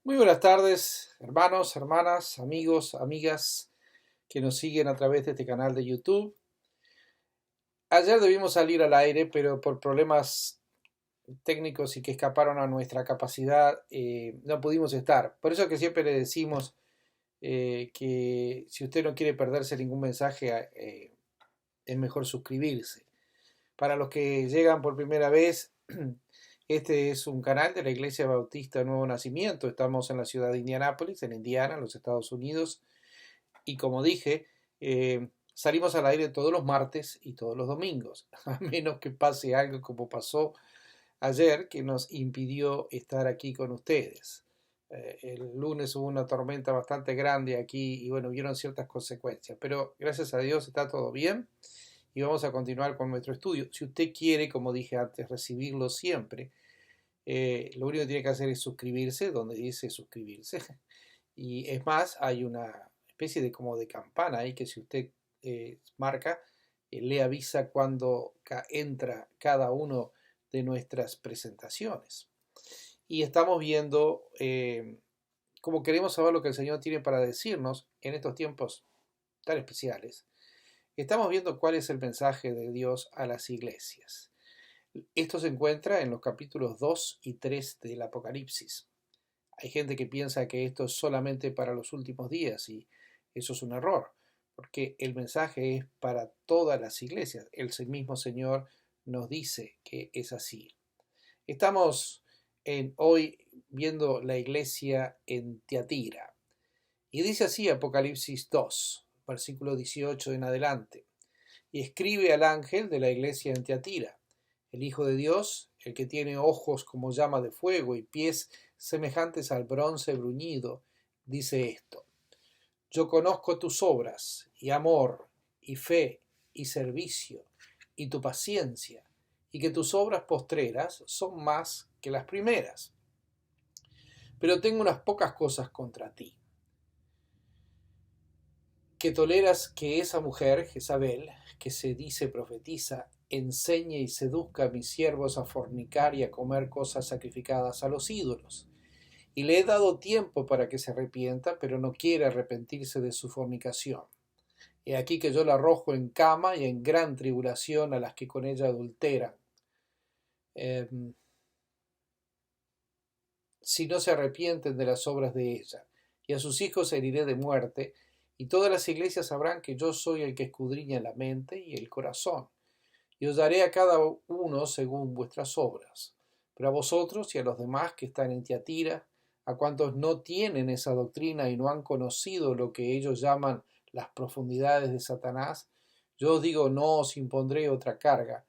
Muy buenas tardes, hermanos, hermanas, amigos, amigas que nos siguen a través de este canal de YouTube. Ayer debimos salir al aire, pero por problemas técnicos y que escaparon a nuestra capacidad, no pudimos estar. Por eso que siempre le decimos que si usted no quiere perderse ningún mensaje, es mejor suscribirse. Para los que llegan por primera vez, este es un canal de la Iglesia Bautista Nuevo Nacimiento. Estamos en la ciudad de Indianápolis, en Indiana, en los Estados Unidos. Y como dije, salimos al aire todos los martes y todos los domingos, a menos que pase algo como pasó ayer, que nos impidió estar aquí con ustedes. El lunes hubo una tormenta bastante grande aquí y bueno, hubieron ciertas consecuencias, pero gracias a Dios está todo bien y vamos a continuar con nuestro estudio. Si usted quiere, como dije antes, recibirlo siempre, lo único que tiene que hacer es suscribirse, donde dice suscribirse. Y es más, hay una especie de como de campana ahí que si usted marca, le avisa cuando entra cada uno de nuestras presentaciones. Y estamos viendo cómo queremos saber lo que el Señor tiene para decirnos en estos tiempos tan especiales. Estamos viendo cuál es el mensaje de Dios a las iglesias. Esto se encuentra en los capítulos 2 y 3 del Apocalipsis. Hay gente que piensa que esto es solamente para los últimos días y eso es un error, porque el mensaje es para todas las iglesias. El mismo Señor nos dice que es así. Estamos hoy viendo la iglesia en Tiatira. Y dice así Apocalipsis 2, versículo 18 en adelante. Y escribe al ángel de la iglesia en Tiatira, el Hijo de Dios, el que tiene ojos como llama de fuego y pies semejantes al bronce bruñido, dice esto: Yo conozco tus obras, y amor, y fe, y servicio, y tu paciencia, y que tus obras postreras son más que las primeras. Pero tengo unas pocas cosas contra ti, que toleras que esa mujer, Jezabel, que se dice profetiza, enseñe y seduzca a mis siervos a fornicar y a comer cosas sacrificadas a los ídolos. Y le he dado tiempo para que se arrepienta, pero no quiere arrepentirse de su fornicación. He aquí que yo la arrojo en cama y en gran tribulación a las que con ella adulteran. Si no se arrepienten de las obras de ella, y a sus hijos heriré de muerte, y todas las iglesias sabrán que yo soy el que escudriña la mente y el corazón, y os daré a cada uno según vuestras obras. Pero a vosotros y a los demás que están en Tiatira, a cuantos no tienen esa doctrina y no han conocido lo que ellos llaman las profundidades de Satanás, yo os digo, no os impondré otra carga,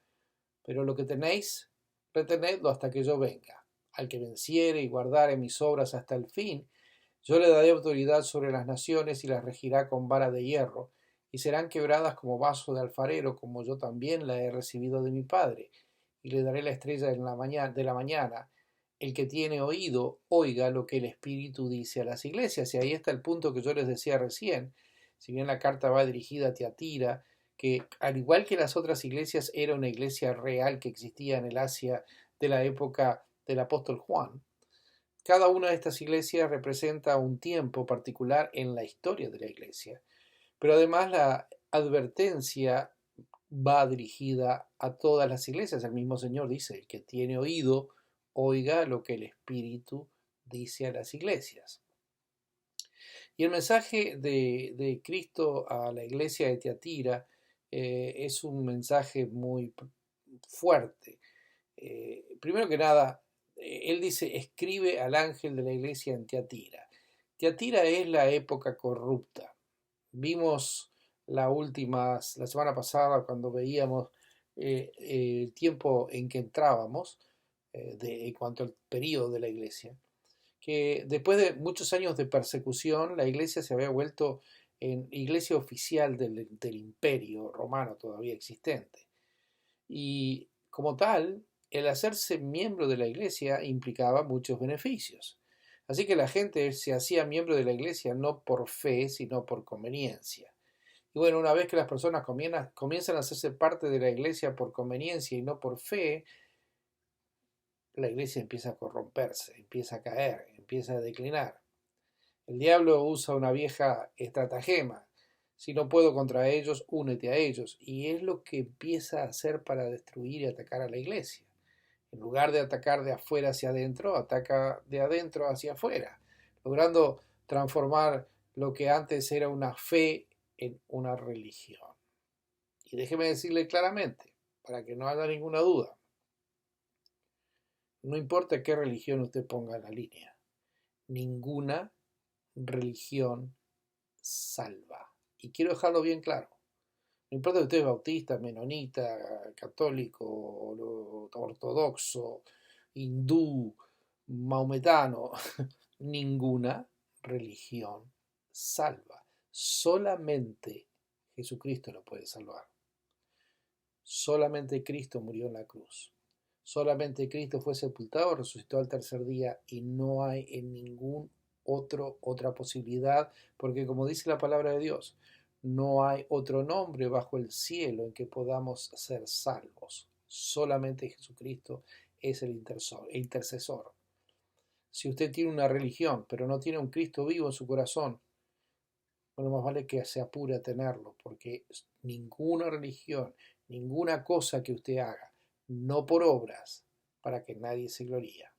pero lo que tenéis, retenedlo hasta que yo venga. Al que venciere y guardare mis obras hasta el fin, yo le daré autoridad sobre las naciones y las regirá con vara de hierro, y serán quebradas como vaso de alfarero, como yo también la he recibido de mi Padre, y le daré la estrella de la mañana. El que tiene oído, oiga lo que el Espíritu dice a las iglesias. Y ahí está el punto que yo les decía recién. Si bien la carta va dirigida a Tiatira, que al igual que las otras iglesias era una iglesia real que existía en el Asia de la época del apóstol Juan, cada una de estas iglesias representa un tiempo particular en la historia de la iglesia. Pero además la advertencia va dirigida a todas las iglesias. El mismo Señor dice, el que tiene oído, oiga lo que el Espíritu dice a las iglesias. Y el mensaje de Cristo a la iglesia de Tiatira es un mensaje muy fuerte. Primero que nada, él dice, escribe al ángel de la iglesia en Tiatira. Tiatira es la época corrupta. Vimos la semana pasada, cuando veíamos el tiempo en que entrábamos, en cuanto al periodo de la iglesia, que después de muchos años de persecución, la iglesia se había vuelto en iglesia oficial del imperio romano todavía existente. Y como tal, el hacerse miembro de la iglesia implicaba muchos beneficios. Así que la gente se hacía miembro de la iglesia no por fe, sino por conveniencia. Y bueno, una vez que las personas comienzan a hacerse parte de la iglesia por conveniencia y no por fe, la iglesia empieza a corromperse, empieza a caer, empieza a declinar. El diablo usa una vieja estratagema. Si no puedo contra ellos, únete a ellos. Y es lo que empieza a hacer para destruir y atacar a la iglesia. En lugar de atacar de afuera hacia adentro, ataca de adentro hacia afuera, logrando transformar lo que antes era una fe en una religión. Y déjeme decirle claramente, para que no haya ninguna duda, no importa qué religión usted ponga en la línea, ninguna religión salva. Y quiero dejarlo bien claro. No importa si usted es bautista, menonita, católico, ortodoxo, hindú, maometano, ninguna religión salva. Solamente Jesucristo lo puede salvar. Solamente Cristo murió en la cruz. Solamente Cristo fue sepultado, resucitó al tercer día y no hay en ningún otra posibilidad, porque como dice la palabra de Dios, no hay otro nombre bajo el cielo en que podamos ser salvos. Solamente Jesucristo es el intercesor. Si usted tiene una religión, pero no tiene un Cristo vivo en su corazón, bueno, más vale que se apure a tenerlo, porque ninguna religión, ninguna cosa que usted haga, no por obras, para que nadie se gloría.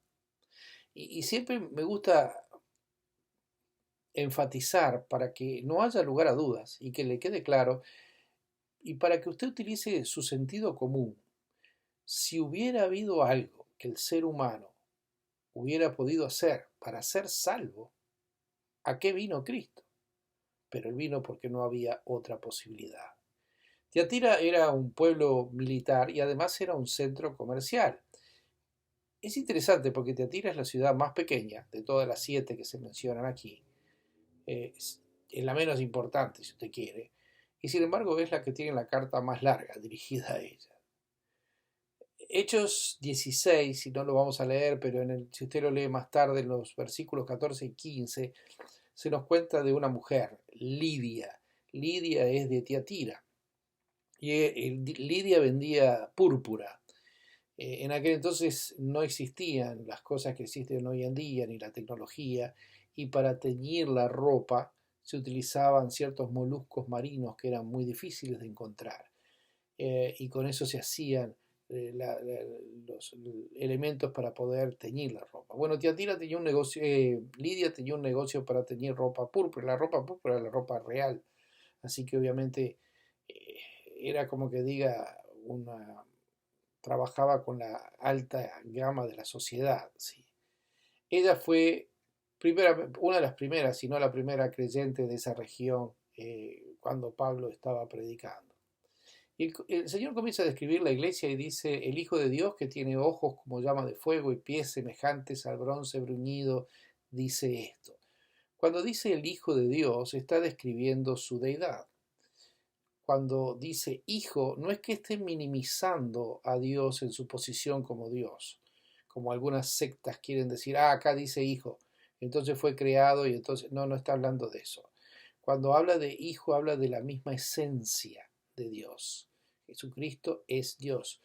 Y siempre me gusta enfatizar para que no haya lugar a dudas y que le quede claro y para que usted utilice su sentido común. Si hubiera habido algo que el ser humano hubiera podido hacer para ser salvo, ¿a qué vino Cristo? Pero él vino porque no había otra posibilidad. Tiatira era un pueblo militar y además era un centro comercial. Es interesante porque Tiatira es la ciudad más pequeña de todas las 7 que se mencionan aquí. Es la menos importante, si usted quiere, y sin embargo es la que tiene la carta más larga dirigida a ella. Hechos 16, si no lo vamos a leer, pero si usted lo lee más tarde, en los versículos 14 y 15, se nos cuenta de una mujer, Lidia. Lidia es de Tiatira, y Lidia vendía púrpura. En aquel entonces no existían las cosas que existen hoy en día, ni la tecnología, y para teñir la ropa se utilizaban ciertos moluscos marinos que eran muy difíciles de encontrar. Y con eso se hacían los elementos para poder teñir la ropa. Bueno, Tiatira tenía un negocio, Lidia tenía un negocio para teñir ropa púrpura. La ropa púrpura era la ropa real, así que obviamente era como que diga trabajaba con la alta gama de la sociedad. ¿Sí? Ella fue una de las primeras, si no la primera creyente de esa región cuando Pablo estaba predicando. Y el Señor comienza a describir la iglesia y dice, el Hijo de Dios que tiene ojos como llama de fuego y pies semejantes al bronce bruñido, dice esto. Cuando dice el Hijo de Dios, está describiendo su deidad. Cuando dice hijo, no es que esté minimizando a Dios en su posición como Dios, como algunas sectas quieren decir, acá dice hijo, entonces fue creado y entonces no está hablando de eso. Cuando habla de hijo, habla de la misma esencia de Dios. Jesucristo es Dios.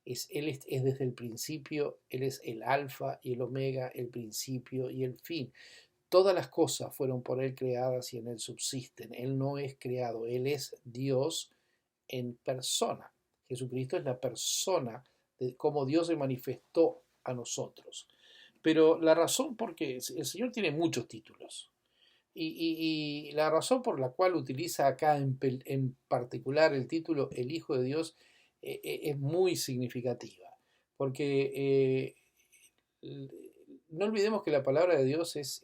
Él es desde el principio, Él es el alfa y el omega, el principio y el fin. Todas las cosas fueron por Él creadas y en Él subsisten. Él no es creado, Él es Dios en persona. Jesucristo es la persona de cómo Dios se manifestó a nosotros. Pero la razón por qué el Señor tiene muchos títulos. Y la razón por la cual utiliza acá en particular el título El Hijo de Dios es muy significativa. Porque no olvidemos que la palabra de Dios es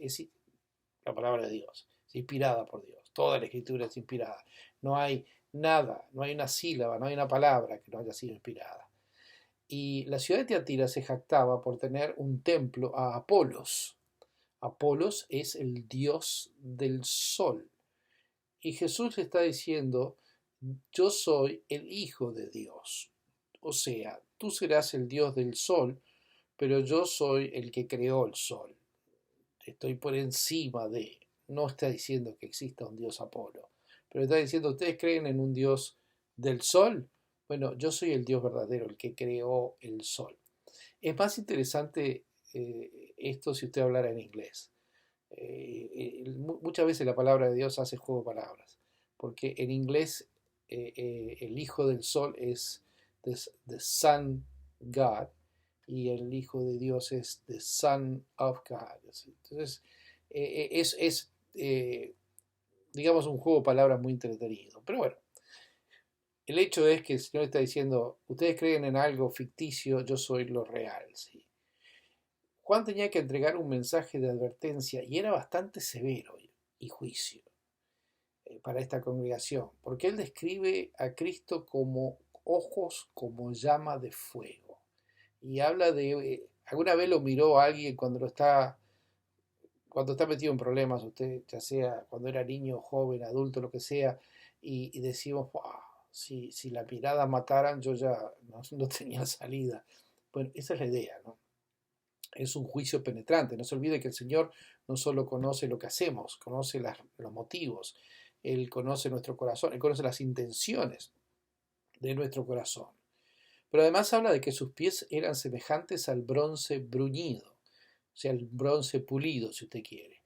la palabra de Dios, es inspirada por Dios. Toda la escritura es inspirada. No hay nada, no hay una sílaba, no hay una palabra que no haya sido inspirada. Y la ciudad de Tiatira se jactaba por tener un templo a Apolos. Apolos es el dios del sol. Y Jesús le está diciendo, yo soy el Hijo de Dios. O sea, tú serás el dios del sol, pero yo soy el que creó el sol. Estoy por encima de, no está diciendo que exista un dios Apolo, pero está diciendo, ¿ustedes creen en un dios del sol? Bueno, yo soy el Dios verdadero, el que creó el sol. Es más interesante esto si usted hablara en inglés. Muchas veces la palabra de Dios hace juego de palabras, porque en inglés el hijo del sol es the Sun God y el hijo de Dios es the Son of God. Entonces es digamos, un juego de palabras muy entretenido. Pero bueno, el hecho es que el Señor está diciendo, ustedes creen en algo ficticio, yo soy lo real. ¿Sí? Juan tenía que entregar un mensaje de advertencia y era bastante severo y juicio para esta congregación, porque él describe a Cristo como ojos como llama de fuego. Y habla de, alguna vez lo miró a alguien cuando está metido en problemas, usted, ya sea cuando era niño, joven, adulto, lo que sea, y decimos, wow, si la mirada mataran, yo ya no tenía salida. Bueno, esa es la idea, ¿no? Es un juicio penetrante. No se olvide que el Señor no solo conoce lo que hacemos, conoce los motivos, Él conoce nuestro corazón, Él conoce las intenciones de nuestro corazón. Pero además habla de que sus pies eran semejantes al bronce bruñido, o sea, el bronce pulido, si usted quiere.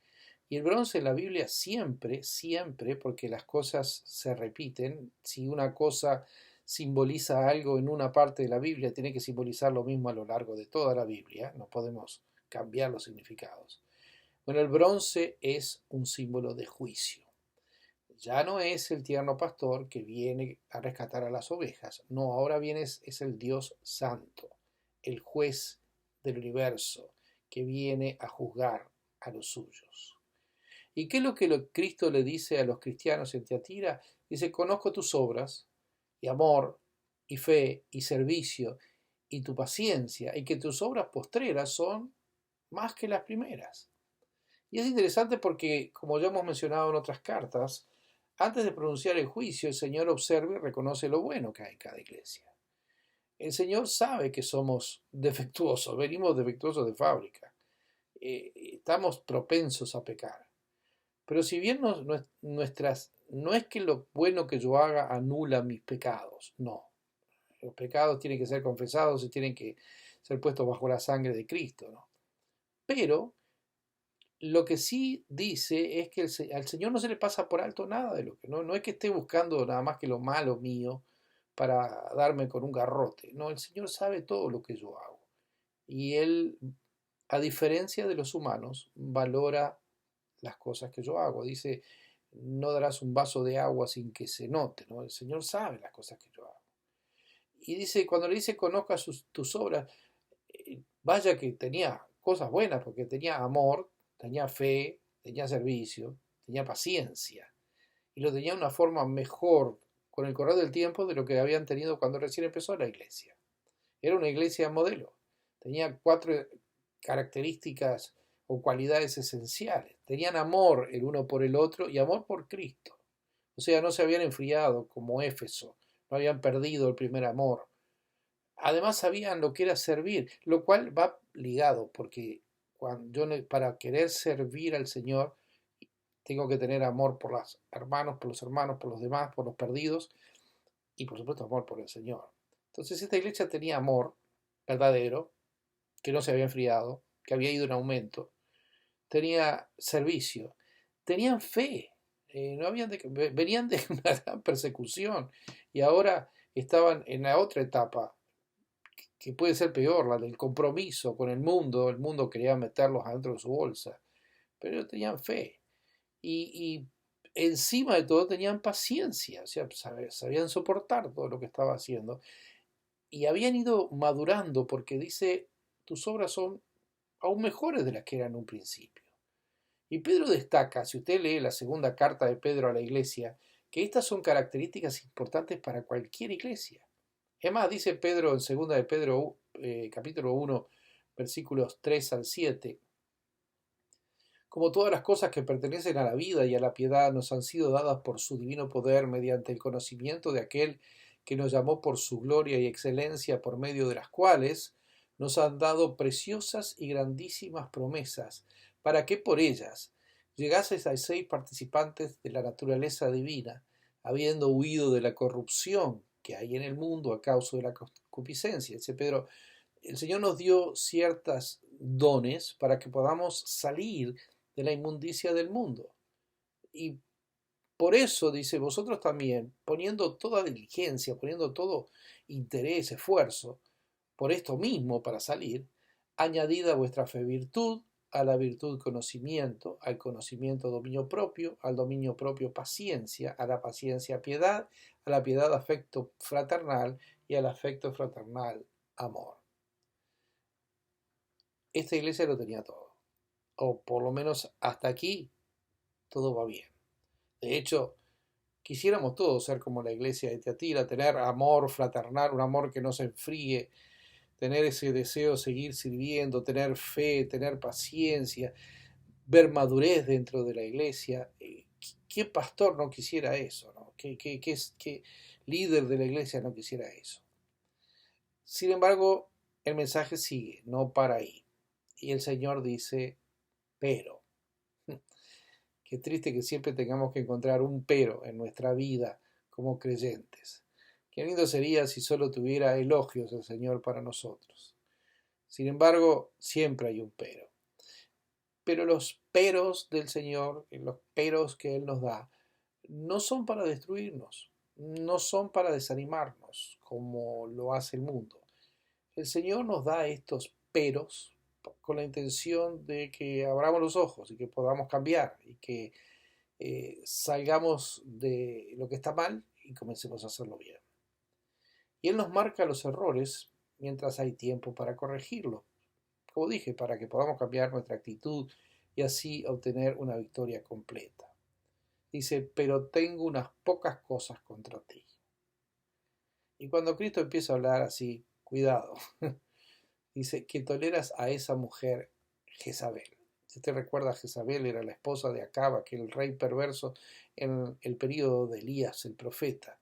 Y el bronce en la Biblia siempre, siempre, porque las cosas se repiten, si una cosa simboliza algo en una parte de la Biblia, tiene que simbolizar lo mismo a lo largo de toda la Biblia, no podemos cambiar los significados. Bueno, el bronce es un símbolo de juicio. Ya no es el tierno pastor que viene a rescatar a las ovejas, no, ahora viene es el Dios santo, el juez del universo, que viene a juzgar a los suyos. ¿Y qué es lo que Cristo le dice a los cristianos en Tiatira? Dice, conozco tus obras, y amor, y fe, y servicio, y tu paciencia, y que tus obras postreras son más que las primeras. Y es interesante porque, como ya hemos mencionado en otras cartas, antes de pronunciar el juicio, el Señor observa y reconoce lo bueno que hay en cada iglesia. El Señor sabe que somos defectuosos, venimos defectuosos de fábrica, estamos propensos a pecar. Pero si bien no es que lo bueno que yo haga anula mis pecados, no. Los pecados tienen que ser confesados y tienen que ser puestos bajo la sangre de Cristo, ¿no? Pero lo que sí dice es que al Señor no se le pasa por alto nada de lo que no es que esté buscando nada más que lo malo mío para darme con un garrote. No, el Señor sabe todo lo que yo hago. Y Él, a diferencia de los humanos, valora las cosas que yo hago. Dice, no darás un vaso de agua sin que se note, ¿no? El Señor sabe las cosas que yo hago. Y dice, cuando le dice conozca tus obras, vaya que tenía cosas buenas, porque tenía amor, tenía fe, tenía servicio, tenía paciencia. Y lo tenía de una forma mejor con el correr del tiempo de lo que habían tenido cuando recién empezó la iglesia. Era una iglesia modelo. Tenía 4 características o cualidades esenciales. Tenían amor el uno por el otro y amor por Cristo. O sea, no se habían enfriado como Éfeso, no habían perdido el primer amor. Además sabían lo que era servir, lo cual va ligado, porque para querer servir al Señor tengo que tener amor por los hermanos, por los demás, por los perdidos y por supuesto amor por el Señor. Entonces esta iglesia tenía amor verdadero, que no se había enfriado, que había ido en aumento, tenía servicio, tenían fe, no habían venían de una gran persecución y ahora estaban en la otra etapa, que puede ser peor, la del compromiso con el mundo quería meterlos adentro de su bolsa, pero ellos tenían fe y encima de todo tenían paciencia, o sea, sabían soportar todo lo que estaba haciendo y habían ido madurando porque dice, tus obras son aún mejores de las que eran en un principio. Y Pedro destaca, si usted lee la segunda carta de Pedro a la iglesia, que estas son características importantes para cualquier iglesia. Es más, dice Pedro en 2 de Pedro, capítulo 1, versículos 3 al 7, como todas las cosas que pertenecen a la vida y a la piedad nos han sido dadas por su divino poder mediante el conocimiento de aquel que nos llamó por su gloria y excelencia, por medio de las cuales nos han dado preciosas y grandísimas promesas, para que por ellas llegases a ser participantes de la naturaleza divina, habiendo huido de la corrupción que hay en el mundo a causa de la concupiscencia. Dice Pedro, el Señor nos dio ciertas dones para que podamos salir de la inmundicia del mundo. Y por eso dice, vosotros también, poniendo toda diligencia, poniendo todo interés, esfuerzo, por esto mismo para salir, añadid a vuestra fe virtud, a la virtud conocimiento, al conocimiento dominio propio, al dominio propio paciencia, a la paciencia piedad, a la piedad afecto fraternal y al afecto fraternal amor. Esta iglesia lo tenía todo, o por lo menos hasta aquí todo va bien. De hecho, quisiéramos todos ser como la iglesia de Tiatira, tener amor fraternal, un amor que no se enfríe, tener ese deseo de seguir sirviendo, tener fe, tener paciencia, ver madurez dentro de la iglesia. ¿Qué pastor no quisiera eso? ¿No? ¿Qué líder de la iglesia no quisiera eso? Sin embargo, el mensaje sigue, no para ahí. Y el Señor dice, pero. Qué triste que siempre tengamos que encontrar un pero en nuestra vida como creyentes. Qué lindo sería si solo tuviera elogios el Señor para nosotros. Sin embargo, siempre hay un pero. Pero los peros del Señor, los peros que Él nos da, no son para destruirnos, no son para desanimarnos, como lo hace el mundo. El Señor nos da estos peros con la intención de que abramos los ojos y que podamos cambiar y que salgamos de lo que está mal y comencemos a hacerlo bien. Y Él nos marca los errores mientras hay tiempo para corregirlo. Como dije, para que podamos cambiar nuestra actitud y así obtener una victoria completa. Dice, pero tengo unas pocas cosas contra ti. Y cuando Cristo empieza a hablar así, cuidado, dice que toleras a esa mujer Jezabel. Si te recuerda, Jezabel era la esposa de Acab, aquel rey perverso en el período de Elías, el profeta.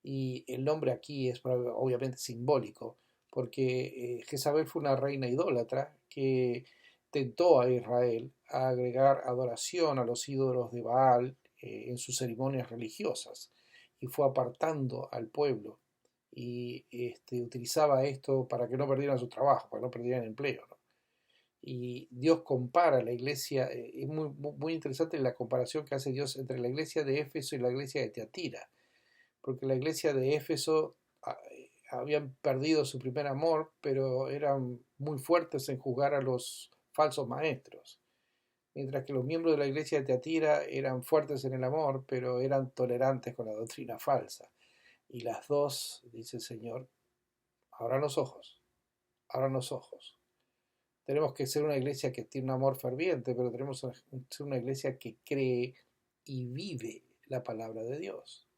Y el nombre aquí es obviamente simbólico, porque Jezabel fue una reina idólatra que tentó a Israel a agregar adoración a los ídolos de Baal en sus ceremonias religiosas y fue apartando al pueblo y utilizaba esto para que no perdieran su trabajo, para que no perdieran empleo, ¿no? Y Dios compara la iglesia, es muy interesante la comparación que hace Dios entre la iglesia de Éfeso y la iglesia de Tiatira, porque la iglesia de Éfeso habían perdido su primer amor, pero eran muy fuertes en juzgar a los falsos maestros, mientras que los miembros de la iglesia de Tiatira eran fuertes en el amor, pero eran tolerantes con la doctrina falsa. Y las dos, dice el Señor, abran los ojos, abran los ojos. Tenemos que ser una iglesia que tiene un amor ferviente, pero tenemos que ser una iglesia que cree y vive la palabra de Dios.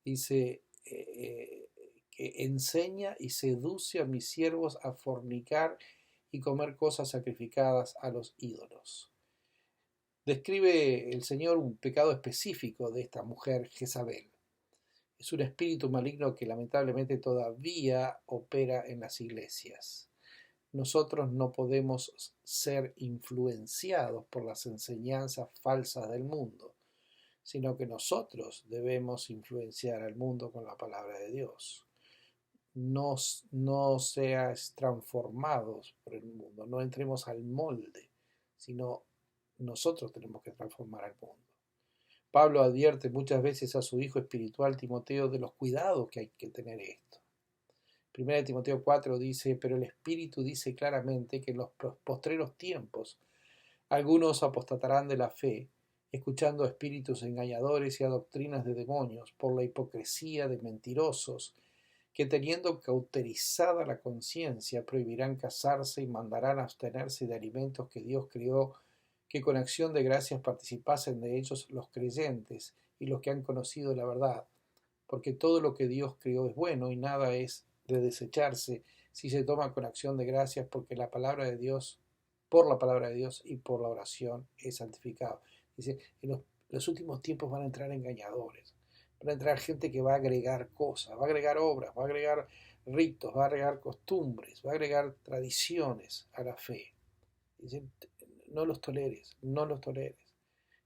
Dice que enseña y seduce a mis siervos a fornicar y comer cosas sacrificadas a los ídolos. Describe el Señor un pecado específico de esta mujer Jezabel. Es un espíritu maligno que lamentablemente todavía opera en las iglesias. Nosotros no podemos ser influenciados por las enseñanzas falsas del mundo, sino que nosotros debemos influenciar al mundo con la palabra de Dios. No seas transformados por el mundo, no entremos al molde, sino nosotros tenemos que transformar al mundo. Pablo advierte muchas veces a su hijo espiritual Timoteo de los cuidados que hay que tener esto. Primera de Timoteo 4 dice, pero el Espíritu dice claramente que en los postreros tiempos algunos apostatarán de la fe, escuchando a espíritus engañadores y a doctrinas de demonios, por la hipocresía de mentirosos, que teniendo cauterizada la conciencia prohibirán casarse y mandarán abstenerse de alimentos que Dios creó, que con acción de gracias participasen de ellos los creyentes y los que han conocido la verdad, porque todo lo que Dios creó es bueno y nada es de desecharse si se toma con acción de gracias, porque la palabra de Dios, por la palabra de Dios y por la oración es santificado. Dice, en los últimos tiempos van a entrar engañadores, van a entrar gente que va a agregar cosas, va a agregar obras, va a agregar ritos, va a agregar costumbres, va a agregar tradiciones a la fe. Dice, no los toleres, no los toleres.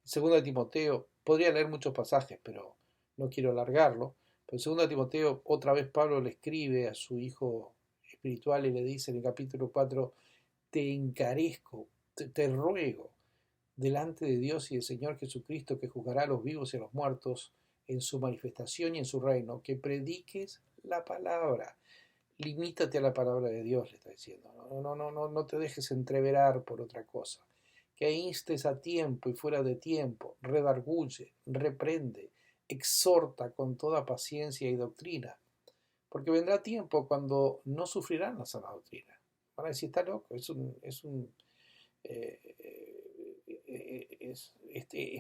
Segundo de Timoteo, podría leer muchos pasajes, pero no quiero alargarlo. Pero en 2 Timoteo, otra vez Pablo le escribe a su hijo espiritual y le dice en el capítulo 4, te encarezco, te ruego, delante de Dios y del Señor Jesucristo, que juzgará a los vivos y a los muertos en su manifestación y en su reino, que prediques la palabra. Limítate a la palabra de Dios, le está diciendo. No te dejes entreverar por otra cosa. Que instes a tiempo y fuera de tiempo, redarguye, reprende, exhorta con toda paciencia y doctrina. Porque vendrá tiempo cuando no sufrirán la sana doctrina. Van a decir, está loco, es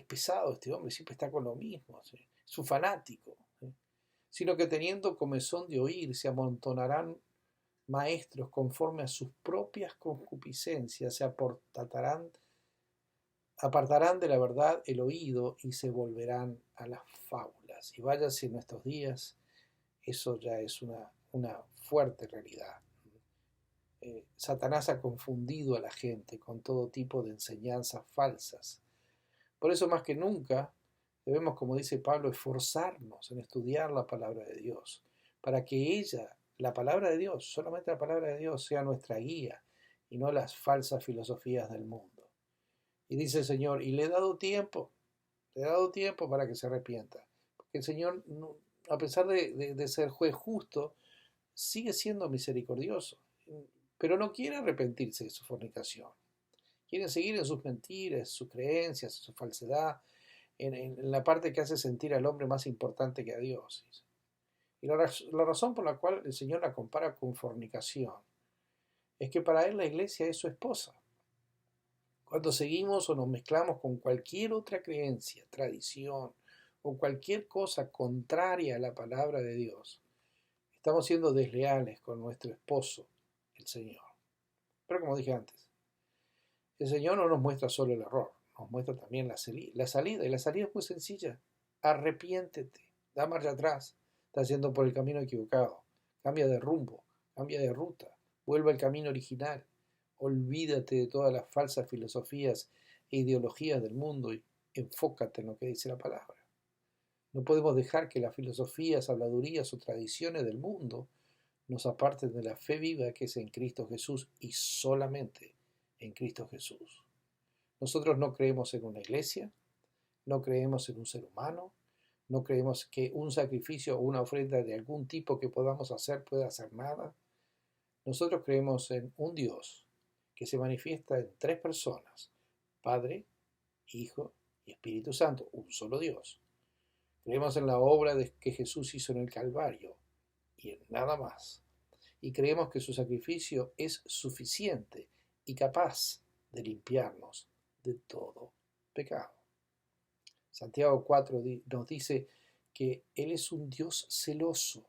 pesado este hombre, siempre está con lo mismo, ¿sí? Es un fanático, ¿sí? Sino que teniendo comezón de oír, se amontonarán maestros conforme a sus propias concupiscencias, apartarán de la verdad el oído y se volverán a las fábulas. Y váyase en estos días, eso ya es una fuerte realidad. Satanás ha confundido a la gente con todo tipo de enseñanzas falsas. Por eso más que nunca debemos, como dice Pablo, esforzarnos en estudiar la palabra de Dios, para que ella, la palabra de Dios, solamente la palabra de Dios, sea nuestra guía y no las falsas filosofías del mundo. Y dice el Señor, y le he dado tiempo para que se arrepienta. Porque el Señor, a pesar de ser juez justo, sigue siendo misericordioso, pero no quiere arrepentirse de su fornicación. Quieren seguir en sus mentiras, sus creencias, su falsedad, en la parte que hace sentir al hombre más importante que a Dios. Y la razón por la cual el Señor la compara con fornicación es que para él la iglesia es su esposa. Cuando seguimos o nos mezclamos con cualquier otra creencia, tradición o cualquier cosa contraria a la palabra de Dios, estamos siendo desleales con nuestro esposo, el Señor. Pero como dije antes, el Señor no nos muestra solo el error, nos muestra también la salida. Y la salida es muy sencilla. Arrepiéntete, da marcha atrás, estás yendo por el camino equivocado. Cambia de rumbo, cambia de ruta, vuelve al camino original. Olvídate de todas las falsas filosofías e ideologías del mundo y enfócate en lo que dice la palabra. No podemos dejar que las filosofías, habladurías o tradiciones del mundo nos aparten de la fe viva que es en Cristo Jesús y solamente en Cristo Jesús. Nosotros no creemos en una iglesia, no creemos en un ser humano, no creemos que un sacrificio o una ofrenda de algún tipo que podamos hacer pueda hacer nada. Nosotros creemos en un Dios que se manifiesta en tres personas, Padre, Hijo y Espíritu Santo, un solo Dios. Creemos en la obra que Jesús hizo en el Calvario y en nada más. Y creemos que su sacrificio es suficiente y capaz de limpiarnos de todo pecado. Santiago 4 nos dice que Él es un Dios celoso,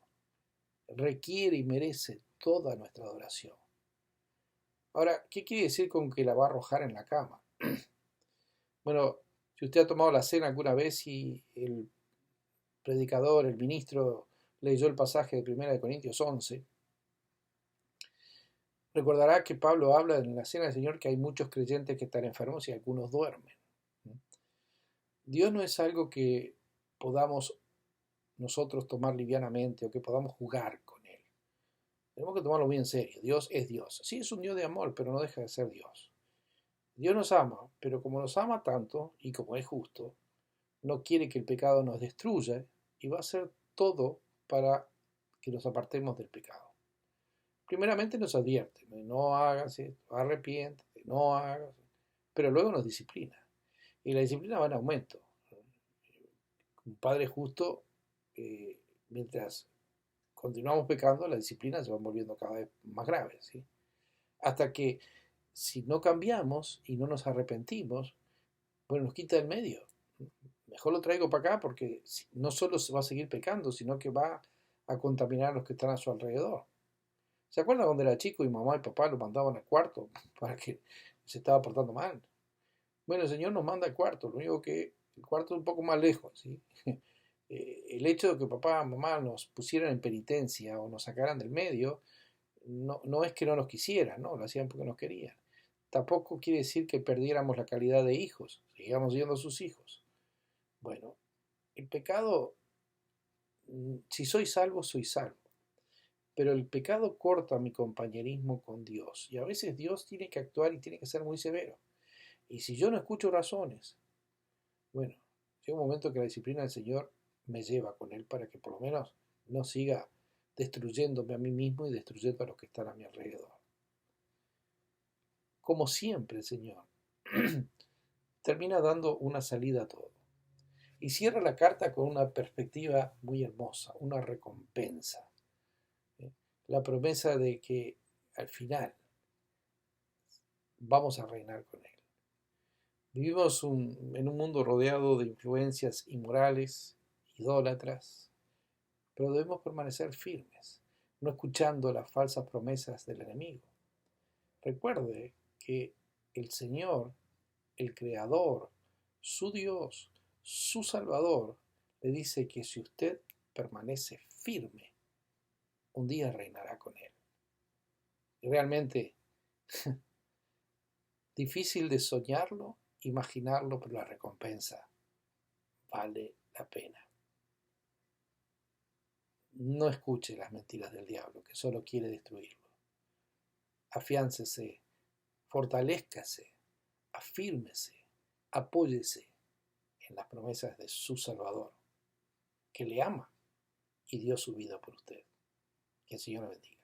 requiere y merece toda nuestra adoración. Ahora, ¿qué quiere decir con que la va a arrojar en la cama? Bueno, si usted ha tomado la cena alguna vez y el predicador, el ministro, leyó el pasaje de 1 Corintios 11, recordará que Pablo habla en la cena del Señor que hay muchos creyentes que están enfermos y algunos duermen. Dios no es algo que podamos nosotros tomar livianamente o que podamos jugar con Él. Tenemos que tomarlo muy en serio. Dios es Dios. Sí, es un Dios de amor, pero no deja de ser Dios. Dios nos ama, pero como nos ama tanto y como es justo, no quiere que el pecado nos destruya y va a hacer todo para que nos apartemos del pecado. Primeramente nos advierte, no hagas esto, arrepiéntete, no hagas, pero luego nos disciplina. Y la disciplina va en aumento. Un padre justo, mientras continuamos pecando, la disciplina se va volviendo cada vez más grave, ¿sí? Hasta que si no cambiamos y no nos arrepentimos, bueno, nos quita del medio. Mejor lo traigo para acá porque no solo se va a seguir pecando, sino que va a contaminar a los que están a su alrededor. ¿Se acuerdan cuando era chico y mamá y papá lo mandaban al cuarto para que se estaba portando mal? Bueno, el Señor nos manda al cuarto, lo único que el cuarto es un poco más lejos, ¿sí? El hecho de que papá y mamá nos pusieran en penitencia o nos sacaran del medio, no es que no nos quisieran, ¿no? Lo hacían porque nos querían. Tampoco quiere decir que perdiéramos la calidad de hijos, sigamos siendo sus hijos. Bueno, el pecado, si soy salvo, soy salvo. pero el pecado corta mi compañerismo con Dios. Y a veces Dios tiene que actuar y tiene que ser muy severo. Y si yo no escucho razones, bueno, llega un momento que la disciplina del Señor me lleva con Él para que por lo menos no siga destruyéndome a mí mismo y destruyendo a los que están a mi alrededor. Como siempre, el Señor termina dando una salida a todo. Y cierra la carta con una perspectiva muy hermosa, una recompensa. ¿Eh? La promesa de que al final vamos a reinar con Él. Vivimos en un mundo rodeado de influencias inmorales, idólatras, pero debemos permanecer firmes, no escuchando las falsas promesas del enemigo. Recuerde que el Señor, el Creador, su Dios, su Salvador, le dice que si usted permanece firme, un día reinará con Él. Y realmente difícil de soñarlo, imaginarlo, pero la recompensa vale la pena. No escuche las mentiras del diablo, que solo quiere destruirlo. Afiáncese, fortalézcase, afírmese, apóyese en las promesas de su Salvador, que le ama y dio su vida por usted. Que el Señor le bendiga.